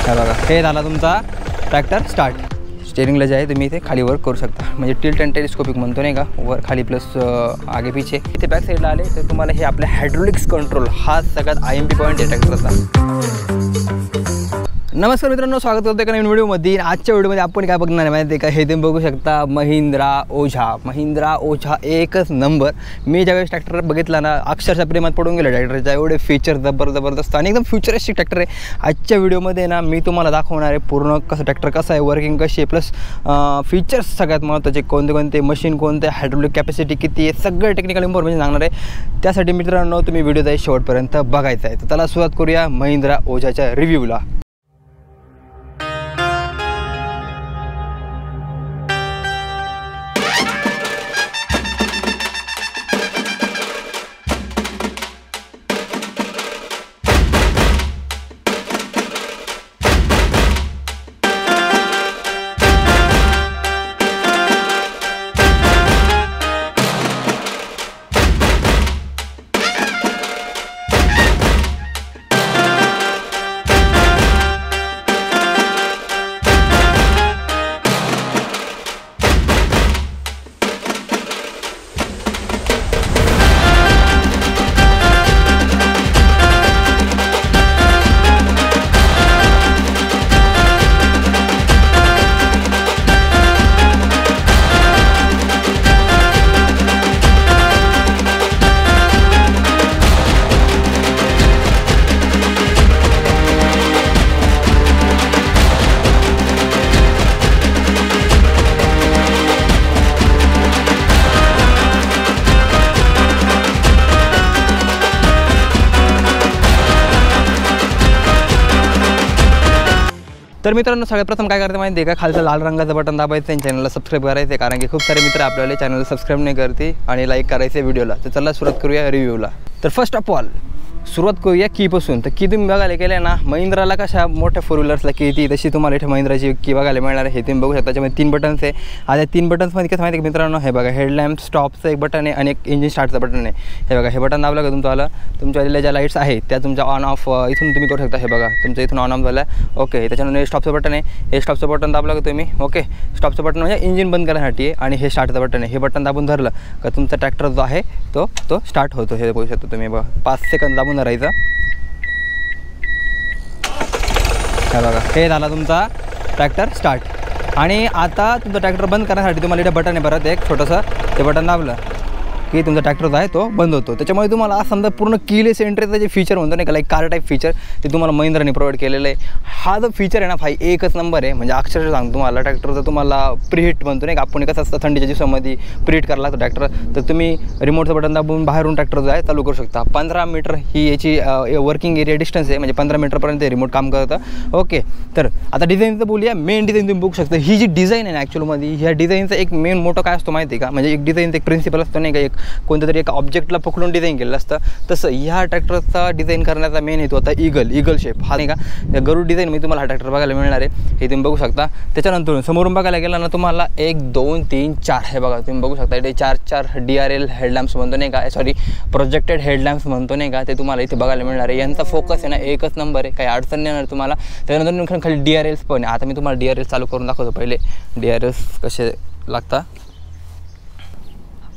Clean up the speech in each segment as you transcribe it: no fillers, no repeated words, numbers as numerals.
हे बघा, हे झाला तुमचा ट्रॅक्टर स्टार्ट. स्टेअरिंगला जे आहे तुम्ही इथे खाली वर करू शकता, म्हणजे टिल्ट अँड टेलिस्कोपिक म्हणतो नाही का, वर खाली प्लस आगे पीछे. इथे बॅक साईडला आले तर तुम्हाला हे आपल्या हायड्रोलिक्स कंट्रोल हा सगळ्यात IMP पॉईंट आहे ट्रॅक्टरचा. नमस्कार मित्रांनो, स्वागत करतो एका नवीन व्हिडिओमध्ये. आजच्या व्हिडिओमध्ये आपण काय बघणार आहे माहिती आहे का, हे तुम्ही बघू शकता महिंद्रा ओझा एकच नंबर. मी ज्यावेळेस ट्रॅक्टर बघितला ना, अक्षरशः प्रेमात पडून गेलं ट्रॅक्टरच्या. एवढे फीचर जबरदस्त आणि एकदम फ्युचरिस्टिक ट्रॅक्टर आहे. आजच्या व्हिडिओमध्ये ना मी तुम्हाला दाखवणार आहे पूर्ण कसं ट्रॅक्टर कसं आहे, वर्किंग कशी आहे, प्लस फीचर्स सगळ्यात महत्त्वाचे कोणते मशीन कोणते, हायड्रोलिक कॅपॅसिटी किती आहे, सगळं टेक्निकल इन्फॉर्मेशन सांगणार आहे. त्यासाठी मित्रांनो तुम्ही व्हिडिओचा शेवटपर्यंत बघायचा आहे. तर त्याला सुरुवात करूया महिंद्रा ओझाच्या रिव्ह्यूला. तर मित्रांनो सगळ्यात प्रथम काय करते माहिती आहे का, खालचं लाल रंगाचं बटन दाबायचं आणि चॅनलला सबस्क्राईब करायचं आहे, कारण की खूप सारे मित्र आपल्याला चॅनलला सबस्क्राईब नाही करते आणि लाईक करायचं व्हिडिओला. तर चला सुरुवात करूया रिव्ह्यूला. तर फर्स्ट ऑफ ऑल सुरुवात करूया कीपासून. तर की तुम्ही बघायला गेले ना, महिंद्राला कशा मोठ्या 4 व्हीलर्सला की येते तशी तुम्हाला इथे महिंद्राची की बघायला मिळणार आहे. हे तुम्ही बघू शकता. त्याच्यामध्ये 3 बटन्स आहे. आता 3 बटन्समध्ये कसं माहिती आहे का मित्रांनो, हे बघा हेडलॅम्प स्टॉपचं एक बटन आहे आणि एक इंजिन स्टार्टचं बटन आहे. हे बघा, हे बटन दाबलं का तुमच्या ज्या लाईट्स आहेत त्या तुमच्या ऑन ऑफ इथून तुम्ही करू शकता. हे बघा तुमचं इथून ऑन ऑफ झालं. ओके, त्याच्यानंतर हे स्टॉपचं बटन आहे. हे स्टॉपचं बटन दाबलं का तुम्ही, ओके, स्टॉपचं बटन म्हणजे इंजिन बंद करण्यासाठी आहे आणि हे स्टार्टचं बटन आहे. हे बटन दाबून धरलं का तुमचा ट्रॅक्टर जो आहे तो स्टार्ट होतो. हे बघू शकता तुम्ही. बघा 5 सेकंद दाबून धरायचं. हे बघा, हे झाला तुमचा ट्रॅक्टर स्टार्ट. आणि आता तुमचा ट्रॅक्टर बंद करण्यासाठी तुम्हाला इथे बटन आहे परत एक छोटंसं. ते बटन दाबलं की तुमचा ट्रॅक्टर जो आहे तो बंद होतो. त्याच्यामुळे तुम्हाला समजा पूर्ण कीलेस एंट्रीचं जे फीचर म्हणतो नाही का, लाईक कार टाईप फीचर, ते तुम्हाला महिंद्राने प्रोव्हाइड केलेलं आहे. हा जो फीचर आहे ना भाई एकच नंबर आहे. म्हणजे अक्षरशः सांगतो तुम्हाला, ट्रॅक्टरचं तुम्हाला प्रीहीट म्हणतो नाही का, आपण कसं असतं थंडीच्या दिवसामध्ये प्रीहीट करायला लागतं ट्रॅक्टर, तर तुम्ही रिमोटचं बटन दाबून बाहेरून ट्रॅक्टर जो आहे चालू करू शकता. 15 मीटर ही याची वर्किंग एरिया डिस्टन्स आहे, म्हणजे 15 मीटरपर्यंत रिमोट काम करतं. ओके, तर आता डिझाईनचं बोलूया. मेन डिझाईन तुम्ही बघू शकता. ही जी डिझाईन आहे ना ॲक्च्युअलमध्ये, ह्या डिझाईनचं एक मेन मोठं काय असतो माहिती आहे का, म्हणजे एक डिझाईनचं एक प्रिन्सिपल असतो नाही का, एक कोणतं तरी एक ऑब्जेक्टला पकडून डिझाईन केलेलं असतं. तसं ह्या ट्रॅक्टरचा डिझाईन करण्याचा मेन हेतू होता इगल शेप. हा नाही का, या गरुड डिझाईनमध्ये तुम्हाला हा ट्रॅक्टर बघायला मिळणार आहे. हे तुम्ही बघू शकता. त्याच्यानंतर समोरून बघायला गेला ना तुम्हाला 1 2 3 4 हे बघा तुम्ही बघू शकता. इथे 4 DRL हेडलॅम्प्स म्हणतो नाही का, सॉरी प्रोजेक्टेड हेडलॅम्प्स म्हणतो नाही का, ते तुम्हाला इथे बघायला मिळणार आहे. यांचा फोकस आहे ना एकच नंबर आहे, काही अडचण नाही येणार तुम्हाला. त्यानंतर खाली DRLs पण आहे. आता मी तुम्हाला DRLs चालू करून दाखवतो. पहिले DRLs कसे लागतात.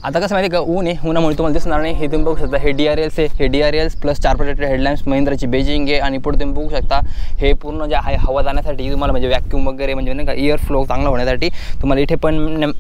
आता कसं माहिती आहे का, ऊन आहे, उन्हामुळे तुम्हाला दिसणार नाही. हे तुम्ही बघू शकता. हे DRLs आहे. हे DRLs प्लस 4 प्रोजेक्टेड हेडलॅम्प्स महिंद्राची बेजिंग आहे. आणि पुढे तुम्ही बघू शकता हे पूर्ण जे आहे हवा जाण्यासाठी तुम्हाला, म्हणजे वॅक्यूम वगैरे म्हणजे नाही का एअर फ्लो चांगला होण्यासाठी तुम्हाला इथे पण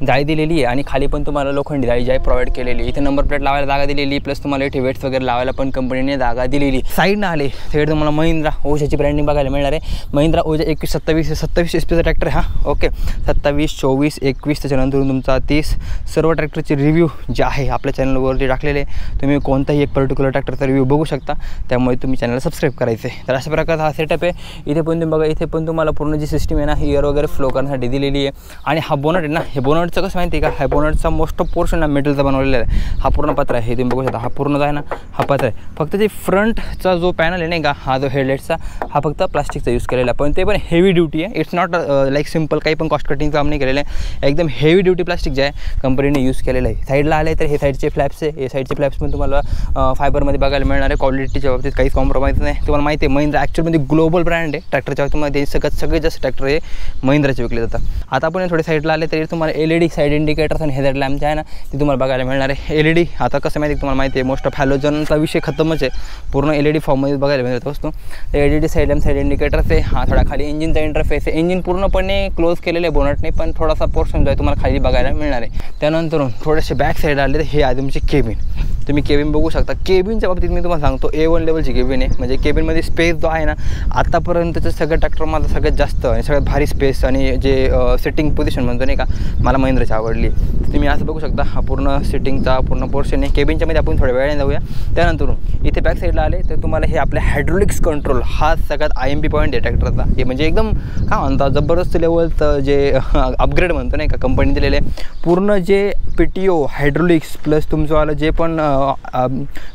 जाळी दिलेली आहे. आणि खाली पण तुम्हाला लोखंडी जाळी जी आहे प्रोव्हाइड केलेली. इथे नंबर प्लेट लावायला जागा दिलेली, प्लस तुम्हाला इथे वेट्स वगैरे लावायला पण कंपनीने जागा दिलेली. साईडनं आले थेट तुम्हाला महिंद्रा ओझाची ब्रँडिंग बघायला मिळणार आहे. महिंद्रा ओझा 27 HP ट्रॅक्टर आहे हा. ओके, 27 24 21 त्याच्यानंतर तुमचा 30 सर्व ट्रॅक्टरचे रिव्ह्यू जे आहे आपल्या चॅनलवरती टाकलेले. तुम्ही कोणताही एक पर्टिक्युलर ट्रॅक्टरचा रिव्ह्यू बघू शकता. त्यामुळे तुम्ही चॅनलला सबस्क्राईब करायचं आहे. तर अशा प्रकारचा हा सेटअप आहे. इथे पण तुम्ही बघा, इथे पण तुम्हाला पूर्ण जी सिस्टीम आहे ना, एअर वगैरे फ्लो करण्यासाठी दिलेली आहे. आणि हा बोनट आहे ना, हे बोनट बोनटचं कसं माहिती आहे का, हा बोनटचा मोस्ट ऑफ पोर्शन मेटलचा बनवलेला आहे. हा पूर्ण पत्रा आहे, हे तुम्ही बघू शकता. हा पूर्ण जो आहे ना हा पत्रा आहे. फक्त जे फ्रंटचा जो पॅनल आहे नाही का, हा जो हेडलाईटचा हा फक्त प्लास्टिकचा यूज केलेला आहे. पण ते पण हेवी ड्युटी आहे. इट्स नॉट लाईक सिम्पल काही पण कॉस्ट कटिंग काम नाही केलेलं आहे. एकदम हेवी ड्युटी प्लास्टिक जे आहे कंपनीने यूज केलेलं आहे. साईडला आले तर हे साईडचे फ्लॅप्स आहे. हे साईडचे फ्लॅप्स पण तुम्हाला फायबरमध्ये बघायला मिळणार आहे. क्वालिटीच्या बाबतीत काहीच कॉम्प्रोमाइज नाही. तुम्हाला माहिती आहे महिंद्रा ॲक्च्युअलमध्ये ग्लोबल ब्रँड आहे ट्रॅक्टरच्या बाबतीमध्ये. सगळ्यात जास्त ट्रॅक्टर हे महिंद्राचे विकले जातात. आता आपण थोडे साईडला आले तरी तुम्हाला LED साईड इंडिकेटर्स आणि हेडलाईट लॅम्प जे आहे ना ते तुम्हाला बघायला मिळणार आहे. LED आता कसं माहिती तुम्हाला माहिती आहे मोस्ट ऑफ हॅलोजनचा विषय खतमच आहे. पूर्ण LED फॉर्ममध्ये बघायला मिळत असतो. LED side lamp side indicators आहे. हा थोडा खाली इंजिनचा इंटरफेस आहे. इंजिन पूर्णपणे क्लोज केलेलं आहे बोनटने, पण थोडासा पोर्शन जो आहे तुम्हाला खाली बघायला मिळणार आहे. त्यानंतर थोडेसे बॅक साईड आले तर हे आहे तुमची केबिन. तुम्ही केबिन बघू शकता. केबिनच्या बाबतीत मी तुम्हाला सांगतो A1 लेवलची केबिन आहे. म्हणजे केबिनमध्ये स्पेस जो आहे ना आतापर्यंतचं सगळं ट्रॅक्टरमध्ये सगळ्यात जास्त आणि सगळ्यात भारी स्पेस आणि जे सिटिंग पोझिशन म्हणतो नाही का मला महिंद्राची आवडली. तुम्ही असं बघू शकता. हा पूर्ण सिटिंगचा पूर्ण पोर्शन आहे. केबिनच्यामध्ये आपण थोड्या वेळाने जाऊया. त्यानंतर इथे बॅक साईडला आले तर तुम्हाला हे आपल्या हायड्रोलिक्स कंट्रोल हा सगळ्यात IMP पॉईंट आहे ट्रॅक्टरचा. हे म्हणजे एकदम काय म्हणतात जबरदस्त लेवलचं जे अपग्रेड म्हणतो नाही का कंपनी दिलेले पूर्ण जे PTO हायड्रोलिक्स प्लस तुमचं आलं जे पण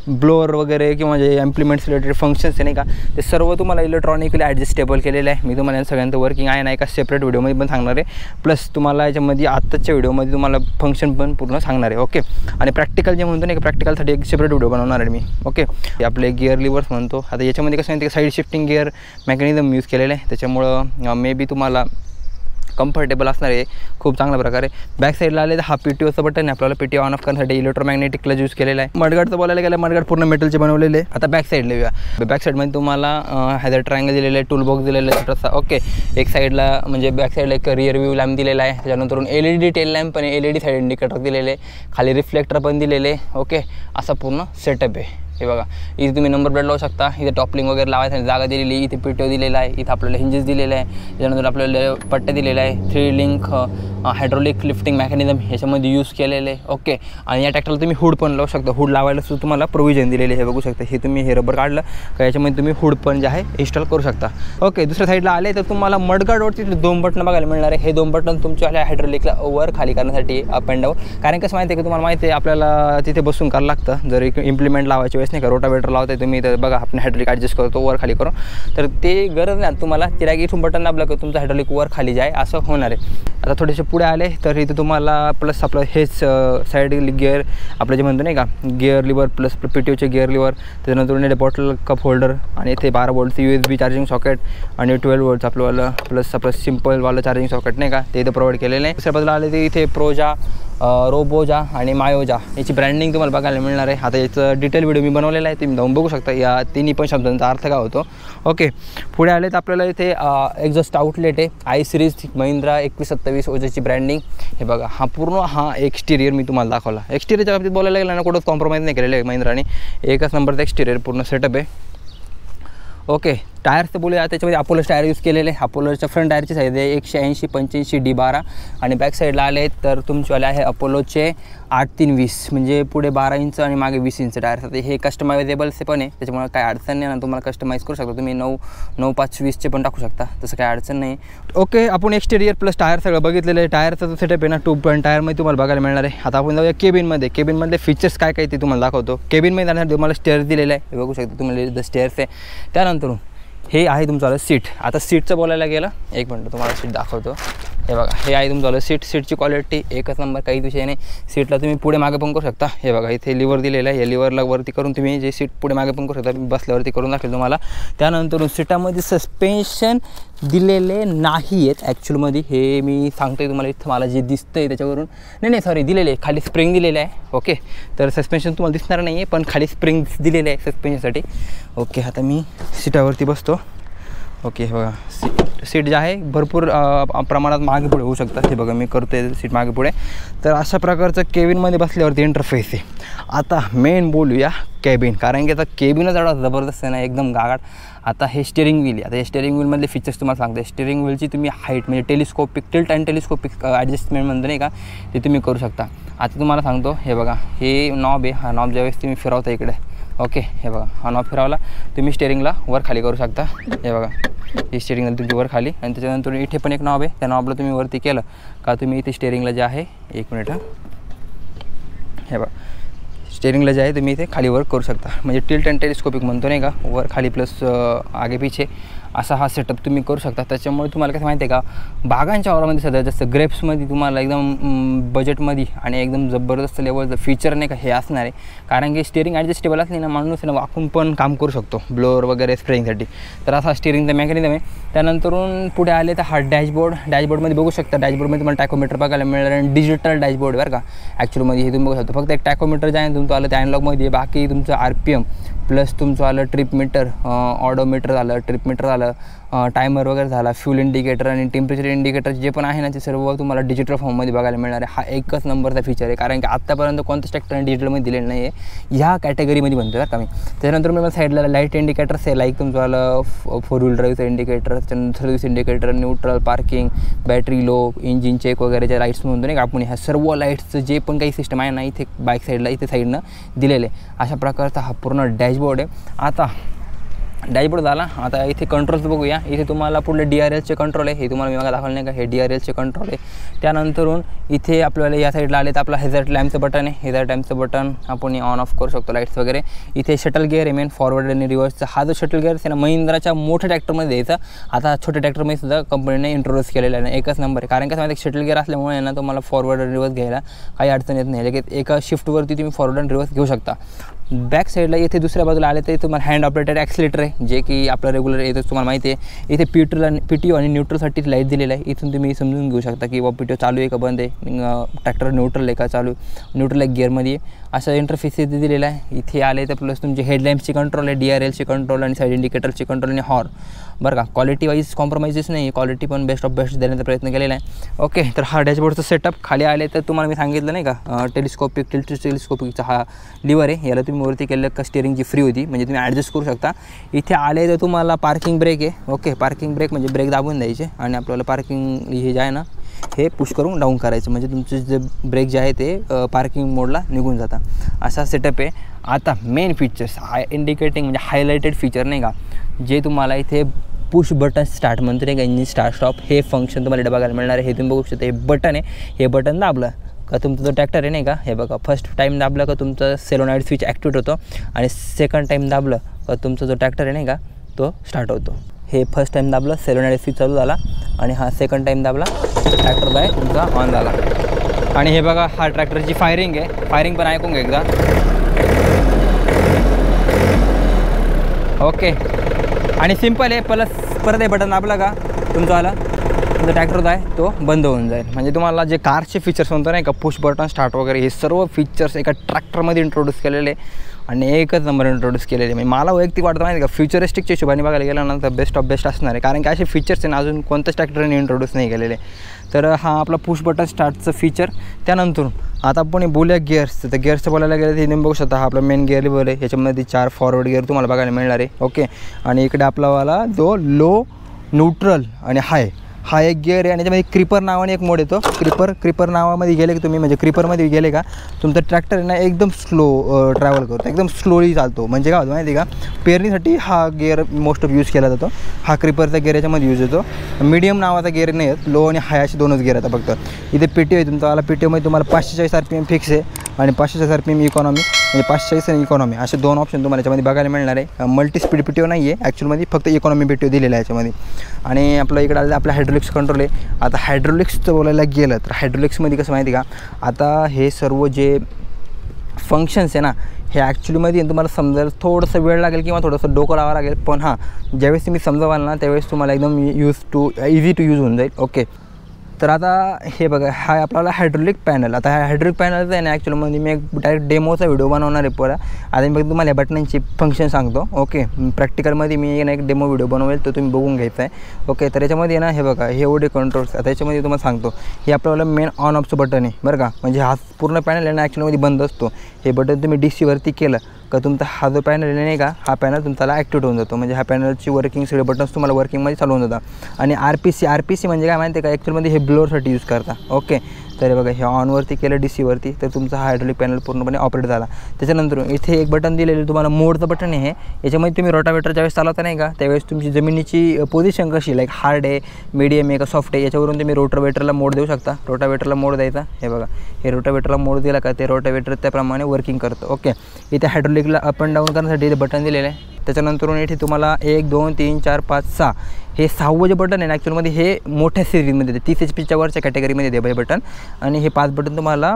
ब्लोअर वगैरे किंवा जे इम्प्लिमेंट्स रिलेटेड फंक्शन्स आहे नाही का ते सर्व तुम्हाला इलेक्ट्रॉनिकली ॲडजस्टेबल केलेलं आहे. मी तुम्हाला सगळ्यांचं वर्किंग आहे ना एका सेपरेट व्हिडिओमध्ये पण सांगणार आहे. प्लस तुम्हाला याच्यामध्ये आत्ताच्या व्हिडिओमध्ये तुम्हाला फंक्शन पण पूर्ण सांगणार आहे. ओके. आणि प्रॅक्टिकल जे म्हणतो नाही का प्रॅक्टिकलसाठी एक सेपरेट व्हिडिओ बनवणार आहे मी. ओके. हे आपले गिअर लिव्हर्स म्हणतो. आता याच्यामध्ये कसं आहे side shifting gear mechanism use केलेलं आहे. त्याच्यामुळं मे बी तुम्हाला कम्फर्टेबल असणार आहे खूप चांगल्या प्रकारे. बॅक साईडला आले तर हा PTOचं बटन आहे. आपल्याला PTO ऑन ऑफ करण्यासाठी इलेक्ट्रोमॅग्नेटिक क्लच यूज केलेला आहे. मडगाडचं बोलायला गेलं मडगाड पूर्ण मेटलचे बनवलेले आहे. आता बॅक साईडला येऊया. बॅक साईडमध्ये तुम्हाला हॅझर ट्रायंगल दिलेलं आहे, टूल बॉक्स दिलेलं आहे छोटासा. ओके. एक साईडला म्हणजे बॅक साईडला एक रिअर व्ह्यू लॅम्प दिलेला आहे. त्याच्यानंतर LED टेल लॅम्प आणि LED साईड इंडिकेटर दिलेले आहे. खाली रिफ्लेक्टर पण दिलेले. ओके. असा पूर्ण सेटअप आहे. हे बघा इथे तुम्ही नंबर प्लेट लावू शकता. इथे टॉपलिंग वगैरे लावायसाठी जागा दिलेली. इथे PTO दिलेला आहे. इथं आपल्याला हिंजेस दिलेले आहे. त्याच्यानंतर आपल्याला पट्ट्या दिलेल्या आहे. 3 लिंक हायड्रोलिक लिफ्टिंग मेकॅनिझम ह्याच्यामध्ये यूज केलेले आहे. ओके. आणि या ट्रॅक्टरला तुम्ही हुड पण लावू शकता. हुड लावायला सुद्धा तुम्हाला प्रोव्हिजन दिलेले हे बघू शकता. हे तुम्ही हे रबर काढलं का याच्यामध्ये तुम्ही हुड पण जे आहे इन्स्टॉल करू शकता. ओके. दुसऱ्या साईडला आले तर तुम्हाला मडगाडवरती 2 बटन बघायला मिळणार आहे. हे 2 बटन तुमच्या हायड्रोलिकला वर खाली करण्यासाठी अप अँड डाऊन. कारण कसं माहिती आहे की तुम्हाला माहिती आहे आपल्याला तिथे बसून करावं लागतं. जर इम्प्लिमेंट लावायची वेळेस नाही का रोटावेटर लावताय तुम्ही तर बघा आपण हायड्रोलिक ॲडजस्ट करतो वर खाली करून तर ते गरज नाही तुम्हाला. तिला इथून बटन दाबलं की तुमचं हायड्रोलिक वर खाली जाय असं होणार आहे. आता थोडेसे पुढे आले तर इथे तुम्हाला प्लस आपलं हेच साईड गिअर आपलं जे म्हणतो नाही का गिअर लिव्हर प्लस PTOचे गिअर लिव्हर. त्याच्यानंतर बॉटल कप होल्डर आणि इथे 12 वोल्टचं USB चार्जिंग सॉकेट आणि 12 वोल्टचं आपलं प्लस आपलं सिम्पलवालं चार्जिंग सॉकेट नाही का ते इथं प्रोव्हाइड केलेलं आहे. दुसऱ्या बाजूला आले ते इथे प्रोजा रोबोजा आणि मायोजा याची ब्रँडिंग तुम्हाला बघायला मिळणार आहे. आता याचं डिटेल व्हिडिओ मी बनवलेला आहे. तुम्ही जाऊन बघू शकता या तिन्ही पण शब्दांचा अर्थ काय होतो. ओके. पुढे आले तर आपल्याला इथे एक्झॉस्ट आउटलेट आहे. I सिरीज महिंद्रा 2127 ओजेची ब्रँडिंग. हे बघा हा पूर्ण हा एक्सटिरियर मी तुम्हाला दाखवला. एक्सटिरियरच्या बाबतीत बोलायला गेलं ना कुठंच कॉम्प्रोमाइज नाही केलेलं आहे महिंद्राने. एकच नंबरचा एक्सटिरियर पूर्ण सेटअप आहे. ओके. टायर्सचं बोलूया त्याच्यामध्ये अपोलोचे टायर यूज केलेले. अपोलोच्या फ्रंट टायरची साईज आहे 180 85 D12 आणि बॅक साईडला आले तर तुमचेवाले आहे अपोलोचे 8-3-20 म्हणजे पुढे 12 इंच आणि मागे 20 इंच टायर्स. आता हे कस्टमायझेबल्स पण आहे त्याच्यामुळे काय अडचण नाही ना. तुम्हाला कस्टमाइज करू शकता तुम्ही 9.5-20चे पण टाकू शकता तसं काय अडचण नाही. ओके. आपण एक्सटेरियर प्लस टायर सगळं बघितलेलं आहे. टायरचा जो सेटअप आहे ना 2 पॉईंट टायरमध्ये तुम्हाला बघायला मिळणार आहे. आता आपण जाऊया केबिनमध्ये. केबिनमधले फीचर्स काय काय ते तुम्हाला दाखवतो. केबिनमध्ये जाण्यासाठी तुम्हाला स्टेअर्स दिलेलं आहे. हे बघू शकता तुम्हाला द स्टेअर्स आहे. त्यानंतर हे आहे तुमचं सीट. आता सीटचं बोलायला गेलं एक मिनटं तुम्हाला सीट दाखवतो. हे बघा हे आहे तुमचं सीटची क्वालिटी एकच नंबर काही विषय नाही. सीटला तुम्ही पुढे मागे पण करू शकता. हे बघा इथे लिव्हर दिलेलं आहे. या लिव्हरला वरती करून तुम्ही जे सीट पुढे मागे पण करू शकता. बसल्यावरती करून दाखवेल तुम्हाला. त्यानंतर सीटामध्ये सस्पेन्शन दिलेले नाही आहेत ॲक्च्युअलमध्ये. हे मी सांगतो आहे तुम्हाला इथं मला जे दिसतं आहे त्याच्यावरून नाही सॉरी दिलेले आहे. खाली स्प्रिंग दिलेलं आहे. ओके. तर सस्पेन्शन तुम्हाला दिसणार नाही आहे पण खाली स्प्रिंग दिलेले आहे सस्पेन्शनसाठी. ओके. आता मी सीटावरती बसतो. ओके. हे बघा सीट जे आहे भरपूर प्रमाणात मागे पुढे होऊ शकतात. हे बघा मी करतो आहे सीट मागे पुढे. तर अशा प्रकारचं केबिनमध्ये बसल्यावरती इंटरफेस आहे. आता मेन बोलूया केबिन कारण की आता केबिनच एवढा जबरदस्त आहे ना एकदम गागाट. आता हे स्टिअरिंग व्हील. आता हे स्टिअरिंग व्हीलमधले फीचर्स तुम्हाला सांगते. स्टिअरिंग व्हीलची तुम्ही हाईट म्हणजे telescopic tilt and telescopic adjustment म्हणतो नाही का ते तुम्ही करू शकता. आता तुम्हाला सांगतो हे बघा हे नॉब आहे. हा नॉब ज्यावेळेस तुम्ही फिरवता इकडे ओके. हे बघा हा नॉब फिरवला तुम्ही स्टिअरिंगला वर खाली करू शकता. हे बघा ही स्टेअरिंगला तुमची वर खाली, आणि त्याच्यानंतर इथे पण एक नॉब आहे, त्या नॉबला तुम्ही वरती केलं का तुम्ही इथे स्टेअरिंगला जे आहे, एक मिनिट हे बघा, स्टेअरिंगला जे आहे तुम्ही इथे खाली वर करू शकता, म्हणजे टिल्ट अँड टेलिस्कोपिक म्हणतो नाही का, वर खाली प्लस आगे पिछे असा हा सेटअप तुम्ही करू शकता. त्याच्यामुळे तुम्हाला कसं माहिती आहे का, बागांच्या वावरामध्ये सध्या जास्त ग्रेप्समध्ये तुम्हाला एकदम बजेटमध्ये आणि एकदम जबरदस्त लेवलचं फीचर नाही का हे असणार आहे, कारण की स्टेअरिंग ॲडजस्टेबल असली ना, माणूस ना वाकून पण काम करू शकतो ब्लोअर वगैरे स्प्रेइंगसाठी. तर असा स्टेअरिंगचा मेकॅनिझम आहे. त्यानंतरून पुढे आले तर हा डॅशबोर्डमध्ये बघू शकता, डॅशबोर्डमध्ये तुम्हाला टॅकोमीटर बघायला मिळणार, आणि डिजिटल डॅशबोर्ड बरं का. ॲक्च्युअलमध्ये हे तुम्ही बघू शकता, फक्त एक टॅकोमीटर जे आहे तुमचं आलं त्या अनलॉकमध्ये, बाकी तुमचं RPM प्लस तुमचं आलं ट्रिप मीटर, ऑडोमीटर झालं, ट्रिप मीटर झालं, टायमर वगैरे झाला, फ्यूल इंडिकेटर आणि टेम्परेचर इंडिकेटर जे पण आहे ना, ते सर्व तुम्हाला डिजिटल फॉर्ममध्ये बघायला मिळणार आहे. हा एकच नंबरचा फीचर आहे, कारण की आत्तापर्यंत कोणत्याच ट्रॅक्टरने डिजिटलमध्ये दिलेलं नाही आहे, ह्या कॅटेगरीमध्ये बनतो बरं का मी. त्याच्यानंतर मी साईडला लाईट इंडिकेटर्स आहे, लाईक तुमचं आलं 4 व्हील ड्राईव्हचं इंडिकेटर, त्याच्यानंतर service indicator, neutral, parking, battery low, engine check वगैरे ज्या लाईट्स म्हणतो नाही का आपण, ह्या सर्व लाईट्सचं जे पण काही सिस्टम आहे ना, इथे बाईक साईडला इथे साईडनं दिलेलं आहे. अशा प्रकारचा हा पूर्ण डॅशबोर्ड आहे. आता डॅशबोर्ड झाला, आता इथे कंट्रोल्स बघूया. इथे तुम्हाला पुढले DRLचे कंट्रोल आहे, हे तुम्हाला मी बघा दाखवलं नाही का, हे DRLचे कंट्रोल आहे. त्यानंतरून इथे आपल्याला या साईडला आले तर आपलं हेझर्ड लॅम्पचं बटन आहे, हेझर्ड लॅम्पचं बटन आपण ऑन ऑफ करू शकतो, लाईट्स वगैरे. इथे शटल गिअर आहे मेन फॉरवर्ड आणि रिव्हर्सचा. हा जो शटल गिअर आहे ना, महिंद्राच्या मोठ्या ट्रॅक्टरमध्ये द्यायचा, आता छोट्या ट्रॅक्टरमध्ये सुद्धा कंपनीने इंट्रोड्यूस केलेला आहे, एकच नंबर आहे. कारण कसं माहिती शटल गिअर असल्यामुळे ना तुम्हाला फॉरवर्ड आणि रिव्हर्स घ्यायला काही अडचण येत नाही, लगेच एका शिफ्टवरती तुम्ही फॉरवर्ड आणि रिव्हर्स घेऊ शकता. बॅक साईडला इथे दुसऱ्या बाजूला आले तर तुम्हाला हँड ऑपरेटेड ॲक्सिलेटर आहे, जे की आपलं रेग्युलर येतं तुम्हाला माहिती आहे. इथे PTO आणि न्यूट्रलसाठी लाईट दिलेलं आहे, इथून तुम्ही समजून घेऊ शकता की PTO चालू आहे का बंद आहे, ट्रॅक्टर न्यूट्रल आहे का चालू, न्यूट्रल आहे गिअरमध्ये आहे, असा इंटरफेस इथे दिलेला आहे. इथे आले तर प्लस तुमचे हेडलॅम्पची कंट्रोल आहे, DRLची कंट्रोल आणि साईड इंडिकेटरची कंट्रोल आणि हॉर्न बरं का. क्वालिटी वाईज कॉम्प्रोमाइजेस नाही, क्वालिटी पण बेस्ट ऑफ बेस्ट देण्याचा प्रयत्न केलेला आहे. ओके, तर हा डॅशबोर्डचा सेटअप. खाली आले तर तुम्हाला मी सांगितलं नाही का, टेलिस्कोपिकचा हा लिव्हर आहे, याला तुम्ही वरती केलं का स्टिअरिंगची फ्री होती, म्हणजे तुम्ही ॲडजस्ट करू शकता. इथे आले तर तुम्हाला पार्किंग ब्रेक आहे. ओके, पार्किंग ब्रेक म्हणजे ब्रेक दाबून द्यायचे आणि आपल्याला पार्किंग हे जे आहे ना, हे पुश करून डाऊन करायचं, म्हणजे तुमचे जे ब्रेक जे आहे ते पार्किंग मोडला निघून जातात. असा सेटअप आहे. आता मेन फीचर्स इंडिकेटिंग म्हणजे हायलाइटेड फीचर नाही का, जे तुम्हाला इथे पुश बटन स्टार्ट म्हणतो नाही का, इंजिन स्टार्ट स्टॉप हे फंक्शन तुम्हाला इथे बघायला मिळणार आहे. हे तुम्ही बघू शकता, हे बटन आहे, हे बटन दाबलं का तुमचा जो ट्रॅक्टर आहे नाही का, हे बघा फर्स्ट टाईम दाबलं का तुमचं सेलोनाईड स्विच ॲक्टिवेट होतो, आणि सेकंड टाईम दाबलं का तुमचा जो ट्रॅक्टर आहे नाही का तो स्टार्ट होतो. हे फर्स्ट टाईम दाबलं सेलोनाईड स्विच चालू झाला, आणि हा सेकंड टाईम दाबला ट्रॅक्टर जो आहे तुमचा ऑन झाला. आणि हे बघा हा ट्रॅक्टरची फायरिंग आहे, फायरिंग पण ऐकून घ्या एकदा. ओके, आणि सिम्पल आहे. परत हे बटन दाबलं का तुमचं आला तुमचा ट्रॅक्टर जो आहे तो बंद होऊन जाईल. म्हणजे तुम्हाला जे कारचे फीचर्स म्हणतो नाही का, पुश बटन स्टार्ट वगैरे, हे सर्व फीचर्स एका ट्रॅक्टरमध्ये इंट्रोड्यूस केलेले आणि एकच नंबर इंट्रोड्यूस केलेले. म्हणजे मला वैयक्तिक वाटतं माहिती का, फ्युचरिस्टिकच्या हिशोबाने बघायला गेलं ना तर बेस्ट ऑफ बेस्ट असणार आहे, कारण की असे फीचर्स आहे ना अजून कोणत्याच ट्रॅक्टरने इंट्रोड्यूस नाही केलेले. तर हा आपला पुश बटन स्टार्टचं फीचर. त्यानंतर आता आपण बोलूया गिअर्सचं. तर गिअर्सचं बोलायला गेलं तर तुम्ही बघू शकता, हा आपला मेन गिअर लिव्हर आहे, याच्यामध्ये 4 फॉरवर्ड गिअर तुम्हाला बघायला मिळणार आहे. ओके, आणि इकडे आपलावाला जो लो, न्यूट्रल आणि हाय हा एक गिअर आहे, आणि त्याच्यामध्ये क्रिपर नावाने एक मोड येतो. क्रिपर नावामध्ये गेले की तुम्ही, म्हणजे क्रिपरमध्ये गेले का तुमचं ट्रॅक्टर आहे ना एकदम स्लो ट्रॅव्हल करतो, एकदम स्लोली चालतो. म्हणजे काय होतं माहिती का, पेरणीसाठी हा गिअर मोस्ट ऑफ यूज केला जातो. हा क्रिपरचा गिअर याच्यामध्ये यूज होतो. मीडियम नावाचा गिअर नाही आहेत, लो आणि हाय असे दोनच गिअर येतात फक्त. इथे PTO आहे तुमचा आला, PTOमध्ये तुम्हाला 540 RPM फिक्स आहे आणि 540 RPM इकॉनॉमी, म्हणजे 540 आणि इकॉनॉमी असे दोन ऑप्शन तुम्हाला याच्यामध्ये बघायला मिळणार आहे. मल्टी स्पीड PTO नाही आहे ॲक्च्युअलमध्ये, फक्त इकॉनॉमी PTO दिलेला आहे याच्यामध्ये. आणि आपलं इकडे आलं आपला हायड्रोलिक्स कंट्रोल आहे. आता हायड्रोलिक्सचं बोलायला गेलं तर हायड्रोलिक्समध्ये कसं माहिती का, आता हे सर्व जे फंक्शन्स आहे ना, हे ॲक्च्युअलीमध्ये तुम्हाला समजायला थोडंसं वेळ लागेल किंवा थोडंसं डोकं लावावं लागेल, पण हां ज्यावेळेस तुम्ही समजावाल ना त्यावेळेस तुम्हाला एकदम इझी टू यूज होऊन जाईल. ओके, तर आता हे बघा, हा आपल्याला हायड्रोलिक पॅनल. आता हा हायड्रोलिक पॅनलचं आहे ना ॲक्च्युअलमध्ये मी एक डायरेक्ट डेमोचा व्हिडिओ बनवणार आहे पुरा. आता मी तुम्हाला या बटनांची फंक्शन सांगतो. ओके, प्रॅक्टिकलमध्ये मी एक डेमो व्हिडिओ बनवेल, तो तुम्ही बघून घ्यायचा आहे. ओके, तर याच्यामध्ये ना हे बघा, हे एवढे कंट्रोल्स. आता याच्यामध्ये तुम्हाला सांगतो, हे आपल्याला मेन ऑन ऑफचं बटन आहे बरं का, म्हणजे हा पूर्ण पॅनल आहे ना ॲक्च्युअलमध्ये बंद असतो. हे बटन तुम्ही DCवरती केलं का तुमचा हा जो पॅनल आहे नाही का, हा पॅनल तुमच्याला ॲक्टिवेट होऊन जातो. म्हणजे हा पॅनलची वर्किंग सगळे बटन्स तुम्हाला वर्किंगमध्ये चालू होऊन जातात. आणि RPC म्हणजे काय माहिती आहे का, ॲक्च्युअलमध्ये हे ब्लोअरसाठी यूज करता. ओके, तर बघा हे ऑनवरती केलं DC-वरती तर तुमचा हा हायड्रोलिक पॅनल पूर्णपणे ऑपरेट झाला. त्याच्यानंतर इथे एक बटन दिलेलं तुम्हाला मोडचं बटन आहे. याच्यामध्ये तुम्ही रोटावेटर ज्यावेळेस चालवता नाही का त्यावेळेस तुमची जमिनीची पोझिशन कशी लाईक हार्ड आहे, मीडियम आहे का सॉफ्ट आहे याच्यावरून तुम्ही रोटावेटरला मोड देऊ शकता. रोटावेटरला मोड द्यायचा. हे बघा हे रोटावेटरला मोड दिला का ते रोटावेटर त्याप्रमाणे वर्किंग करतं. ओके, इथे हायड्रोलिकला अप अँड डाऊन करण्यासाठी इथे बटन दिलेलं आहे. त्याच्यानंतर इथे तुम्हाला 1 2 3 4 5 6 हे 6वं जे बटन आहे ना ॲक्च्युअलमध्ये हे मोठ्या सिरीजमध्ये येते 30 HP वरच्या कॅटेगरीमध्ये येते हे बटन. आणि हे 5 बटन तुम्हाला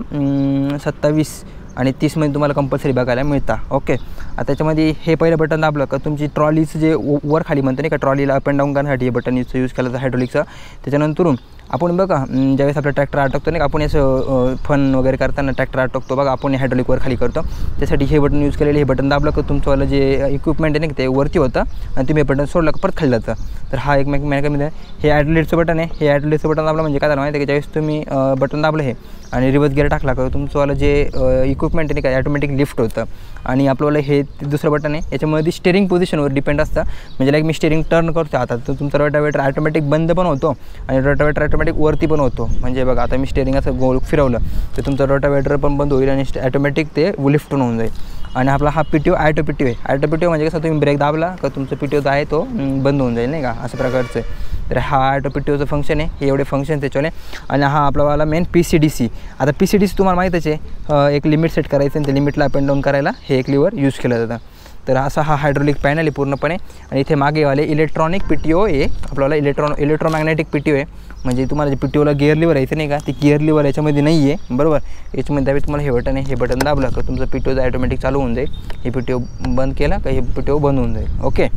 27 आणि 30मध्ये तुम्हाला कंपल्सरी बघायला मिळतात. ओके, आता त्याच्यामध्ये हे पहिलं बटन दाबलं का तुमची ट्रॉलीचं जे वर खाली म्हणतो नाही का ट्रॉलीला अप अँड डाऊन करण्यासाठी हे बटन यूज केलं जातं हायड्रोलिकचं. त्याच्यानंतरून आपण बघा ज्यावेळेस आपला ट्रॅक्टर अटकतो नाही का आपण असं फन वगैरे करताना ट्रॅक्टर अटकतो बघा आपण हायड्रोलिकवर खाली करतो त्यासाठी हे बटन यूज केलेलं. हे बटन दाबलं का तुमचंवालं जे इक्विपमेंट आहे ना ते वरती होतं आणि तुम्ही हे बटन सोडलं का परत खाली जातं. तर हा एक मेकॅनिझम आहे. हे हायड्रोलिकचं बटन आहे. हे हायड्रोलिकचं बटन दाबलं म्हणजे काय झालं माहिती आहे की ज्यावेळेस तुम्ही बटन दाबलं हे आणि रिव्हर्स गिअर टाकला का तुमचंवालं जे इक्विपमेंट आहे का ॲटोमॅटिक लिफ्ट होतं. आणि आपल्याला हे दुसरं बटन आहे याच्यामध्ये स्टेअरिंग पोझिशनवर डिपेंड असतं. म्हणजे लाईक मी स्टेअरिंग टर्न करतो आता तर तुमचा रोटावेटर ऑटोमॅटिक बंद पण होतो आणि रोटावेटर ऑटोमॅटिक वरती पण होतो. म्हणजे बघा आता मी स्टेअरिंग असं गोल फिरवलं तर तुमचं रोटावेटर पण बंद होईल आणि ऑटोमॅटिक ते लिफ्ट होऊन जाईल. आणि आपला हा PTO ॲटो PTO आहे. ॲटो PTO म्हणजे कसं तुम्ही ब्रेक दाबला का तुमचं PTO जो आहे तो बंद होऊन जाईल नाही का असं प्रकारचं आहे. तर हा ॲटो PTOचं फंक्शन आहे. हे एवढे फंक्शन त्याच्याने. आणि हा आपलावाला मेन PCDC. आता PCDC तुम्हाला माहीतच आहे एक लिमिट सेट करायचं आणि ते लिमिटला अप अँड डाऊन करायला हे एक लिव्हर यूज केलं जातं. तर असा हा हायड्रोलिक पॅनल आहे पूर्णपणे. आणि इथे मागेवाले इलेक्ट्रॉनिक PTO आहे आपल्याला इलेक्ट्रोमॅग्नेटिक PTO आहे. म्हणजे तुम्हाला जे PTOला गिअर लिव्हर यायचं नाही का ती गिअर लिव्हर याच्यामध्ये नाही आहे बरोबर. याच्यामध्ये त्यावेळी तुम्हाला हे बटन आहे. हे बटन दाबलं का तुमचं PTO ॲटोमॅटिक चालू होऊन जाईल. हे PTO बंद केला का हे PTO बंद होऊन जाईल. ओके,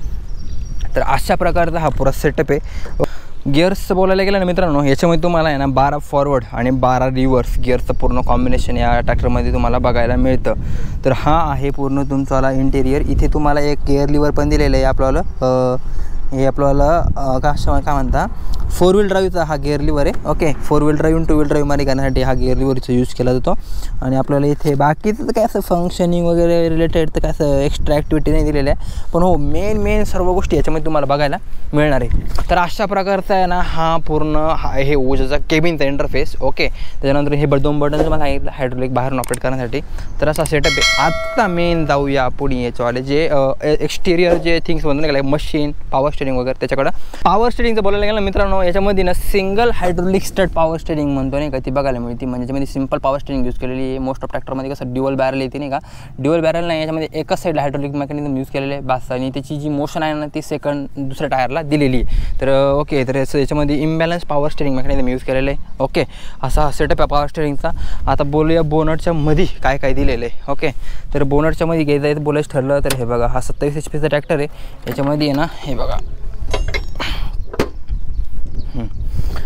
तर अशा प्रकारचा हा पुरा सेटअप आहे. गिअर्सचं बोलायला गेलं ना मित्रांनो याच्यामध्ये तुम्हाला आहे ना 12 फॉरवर्ड आणि 12 रिव्हर्स गिअर्सचं पूर्ण कॉम्बिनेशन या ट्रॅक्टरमध्ये तुम्हाला बघायला मिळतं. तर हा आहे पूर्ण तुमचाला इंटेरियर. इथे तुम्हाला एक गिअर लिव्हर पण दिलेलं आहे आपल्याला. हे आपल्याला काय म्हणता 4 व्हील ड्राईव्हचा हा गिअर लिव्हर आहे. ओके, 4 व्हील ड्राईव्ह 2 व्हील ड्राईव्हमध्ये करण्यासाठी हा गिअर लिव्हरचा यूज केला जातो. आणि आपल्याला इथे बाकीचं काय असं फंक्शनिंग वगैरे रिलेटेड तर काय असं एक्स्ट्रा ॲक्टिव्हिटी नाही दिलेल्या आहे. पण हो मेन सर्व गोष्टी याच्यामध्ये तुम्हाला बघायला मिळणार आहे. तर अशा प्रकारचा आहे ना हा पूर्ण हे ऊर्जाचा केबिनचा इंटरफेस. ओके, त्याच्यानंतर हे 2 बटन तुम्हाला सांगितलं हायड्रोलिक बाहेरून ऑपरेट करण्यासाठी. तर असा सेटअप आहे. आत्ता मेन जाऊया पुढे याच्यावाले जे एक्सटेरियर जे थिंग्स म्हणतो नाही का मशीन पॉवर स्टेरिंग वगैरे त्याच्याकडं. पॉवर स्टेरिंगचं बोलायला गेलं मित्रांनो याच्यामध्ये ना single hydraulic stud power steering म्हणतो नाही का ती बघायला मिळते. म्हणजे याच्यामध्ये सिंपल पॉवर स्टेरिंग यूज केलेली आहे. मोस्ट ऑफ ट्रॅक्टरमध्ये कसं ड्युअल बॅरल येते नाही का ड्युअल बॅरल नाही याच्यामध्ये एकच साईडला हायड्रोलिक मेकॅनिझम यूज केलेलं आहे बस. आणि त्याची जी मोशन आहे ना ती सेकंड दुसऱ्या टायरला दिलेली आहे. तर ओके, तर याच्यामध्ये imbalance power steering mechanism use केलेलं आहे. ओके, असा सेटअप आहे पॉवर स्टेरिंगचा. आता बोलूया बोनटच्या मध्ये काय काय दिलेलं आहे. ओके, तर बोनटच्या मध्ये घ्यायचं आहे बोलायचं ठरलं तर हे बघा हा 27 HP ट्रॅक्टर आहे. याच्यामध्ये आहे ना हे बघा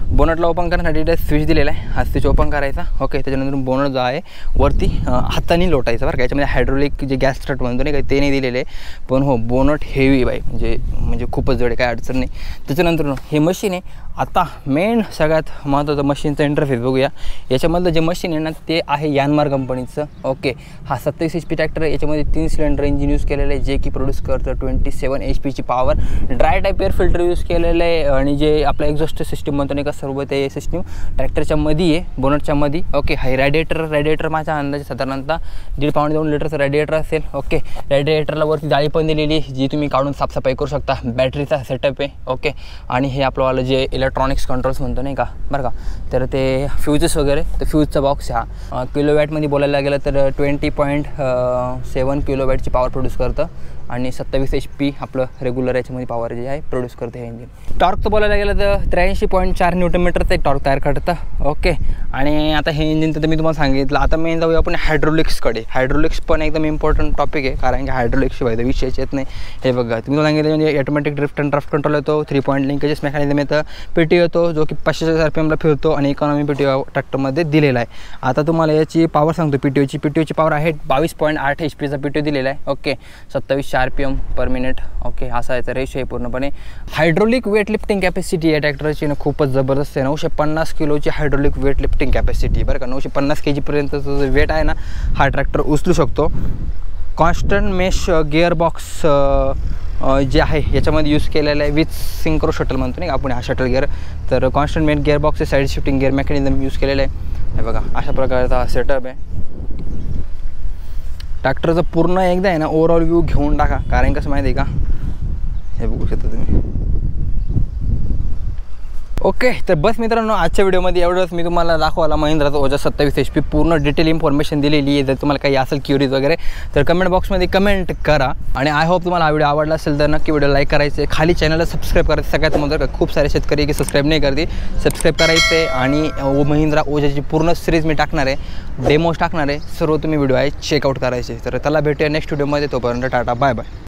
बोनटला ओपन करण्यासाठी इथे स्विच दिलेला आहे. हा स्विच ओपन करायचा. ओके, त्याच्यानंतर बोनट जो आहे वरती हाताने लोटायचं बरं का. याच्यामध्ये हायड्रोलिक जे गॅस स्टार्ट म्हणतो नाही काही ते नाही दिलेले आहे. पण हो बोनट हेवी बाई म्हणजे खूपच जड आहे काय अडचण नाही. त्याच्यानंतर हे मशीन आहे. आता मेन सगळ्यात महत्त्वाचं मशीनचा इंटरफेस बघूया. याच्यामधलं जे मशीन आहे ना ते आहे यानमार कंपनीचं. ओके, हा 27 HP ट्रॅक्टर आहे. याच्यामध्ये 3 सिलेंडर इंजिन यूज केलेलं आहे जे की प्रोड्यूस करतं 27 HP power. Dry type air filter use केलेलं आहे. आणि जे आपलं एक्झॉस्ट सिस्टीम म्हणतो नाही का सर्व ते सिस्टीम ट्रॅक्टरच्या मध्ये आहे बोनटच्या मध्ये. ओके, हा रॅडिएटर माझ्या अंदाजे साधारणतः 1.5 पाऊंड 2 लिटरचं रॅडिएटर असेल. ओके, रॅडिएटरला वरती जाळी पण दिलेली जी तुम्ही काढून साफसफाई करू शकता. बॅटरीचा सेटअप आहे. ओके, आणि हे आपल्याला जे इलेक्ट्रॉनिक्स कंट्रोल्स म्हणतो नाही का बरं का तर ते फ्यूजेस वगैरे तर फ्यूजचा बॉक्स हा किलोवॅटमध्ये बोलायला गेलं तर 20.7 किलोवॅटची पॉवर प्रोड्यूस करतं. आणि 27 HP आपलं रेग्युलर याच्यामध्ये पॉवर जे आहे प्रोड्यूस करते हे इंजिन. टॉर्कचं बोलायला गेलं तर 83.4 न्यूटन ते टॉर्क तयार करतं. ओके, आणि आता हे इंजिन तर मी तुम्हाला सांगितलं. आता मेन जाऊया आपण हायड्रोलिक्सकडे. हायड्रोलिक्स पण एकदम इम्पॉर्टंट टॉपिक आहे कारण की हायड्रोलिक्सशिवाय तर विषयच येत नाही. हे बघा तुम्ही सांगितलं म्हणजे automatic drift and draft control येतो. 3 पॉईंट लिंकेजेस मेकॅनिझम येतं. PTO येतो जो की 500 RPMला फिरतो आणि इकॉनॉमी PTO ट्रॅक्टरमध्ये दिलेला आहे. आता तुम्हाला याची पॉवर सांगतो. PTOची पॉवर आहे 22.8 HP PTO दिलेला आहे. Okay, 27 RPM per minute. Okay, असा याचा रेशो आहे पूर्णपणे. हायड्रोलिक वेट लिफ्टिंग कॅपॅसिटी या ट्रॅक्टरची ना खूपच जबरदस्त आहे. 950 किलोची हायड्रोलिक वेट लिफ्टिंग कॅपॅसिटी बरं का. 950 kg पर्यंतचं जे वेट आहे ना हा ट्रॅक्टर उचलू शकतो. कॉन्स्टंट मेश गिअरबॉक्स जे आहे याच्यामध्ये यूज केलेलं आहे विथ सिंक्रो शटल म्हणतो नाही आपण हा शटल गिअर. तर constant mesh gearbox side shifting gear mechanism use केलेलं आहे. हे बघा अशा प्रकारचा सेटअप आहे. ट्रॅक्टरचं पूर्ण एकदा आहे ना ओव्हरऑल व्ह्यू घेऊन टाका, कारण कसं माहिती आहे का, हे बघू शकता तुम्ही. ओके, तर बस मित्रांनो आजच्या व्हिडिओमध्ये एवढंच. मी तुम्हाला दाखवायला महिंद्राचा ओजा 27 HP पूर्ण डिटेल इन्फॉर्मेशन दिलेली आहे. जर तुम्हाला काही असेल क्युरीज वगैरे तर कमेंट बॉक्समध्ये कमेंट करा. आणि आय होप तुम्हाला हा व्हिडिओ आवडला असेल तर नक्की व्हिडिओ लाईक करायचे, खाली चॅनलला सबस्क्राईब करायचं. सगळ्यात महत्त्वाचं खूप सारे शेतकरी की सबस्क्राईब नाही करते, सबस्क्राईब करायचे. आणि महिंद्रा ओजाची पूर्ण सिरीज मी टाकणार आहे, डेमोज टाकणार आहे, सर्व तुम्ही व्हिडिओ आहे चेकआउट करायचे. तर त्याला भेटूया नेक्स्ट व्हिडिओमध्ये. तोपर्यंत टाटा बाय बाय.